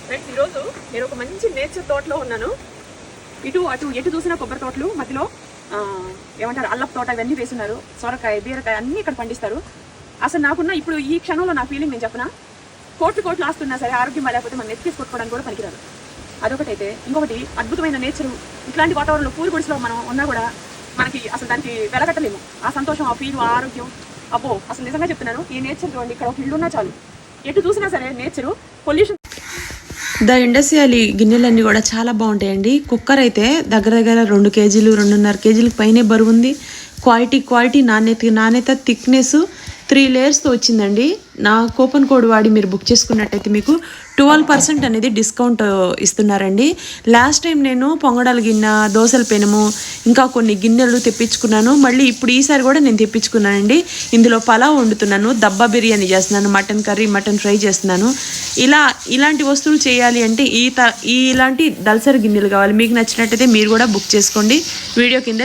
Friends ఈరోజు నేను ఒక మంచి నేచర్ తోటలో ఉన్నాను. ఇటు అటు ఎటు చూసినా కొబ్బరి తోటలు, మధ్యలో ఏమంటారు అల్లపు తోట, ఇవన్నీ వేస్తున్నారు. సొరకాయ, బీరకాయ అన్నీ ఇక్కడ పండిస్తారు. అసలు నాకున్న ఇప్పుడు ఈ క్షణంలో నా ఫీలింగ్ నేను చెప్పనా, కోట్లు ఆస్తున్నా సరే ఆరోగ్యం లేకపోతే మనం నెత్తికేసి కొట్టుకోవడానికి కూడా పనికిరాదు. అదొకటైతే, ఇంకొకటి అద్భుతమైన నేచరు. ఇట్లాంటి వాతావరణంలో పూరి గుడిసెలో మనం ఉన్నా కూడా మనకి అసలు దానికి వెలగట్టలేము. ఆ సంతోషం, ఆ ఫీల్, ఆ ఆరోగ్యం, అబ్బో అసలు నిజంగా చెప్తున్నాను. ఈ నేచర్ చూడండి, ఇక్కడ ఒక ఇల్లు ఉన్నా చాలు, ఎటు చూసినా సరే నేచరు, పొల్యూషన్. ద ఇండస్ట్రియల్ గిన్నెలన్నీ కూడా చాలా బాగుంటాయండి. కుక్కర్ అయితే దగ్గర 2 కేజీలు 2.5 కేజీలకు పైనే బరువు ఉంది. క్వాలిటీ నాణ్యత థిక్నెస్ 3 లేయర్స్తో వచ్చిందండి. నా కూపన్ కోడ్ వాడి మీరు బుక్ చేసుకున్నట్టయితే మీకు 12% అనేది డిస్కౌంట్ ఇస్తున్నారండి. లాస్ట్ టైం నేను పొంగడాల గిన్నె, దోశల పెనము, ఇంకా కొన్ని గిన్నెలు తెప్పించుకున్నాను. మళ్ళీ ఇప్పుడు ఈసారి కూడా నేను తెప్పించుకున్నానండి. ఇందులో పలావ్ వండుతున్నాను, దబ్బా బిర్యానీ చేస్తున్నాను, మటన్ కర్రీ, మటన్ ఫ్రై చేస్తున్నాను. ఇలాంటి వస్తువులు చేయాలి అంటే ఇలాంటి దల్సర్ గిన్నెలు కావాలి. మీకు నచ్చినట్టయితే మీరు కూడా బుక్ చేసుకోండి. వీడియో కింద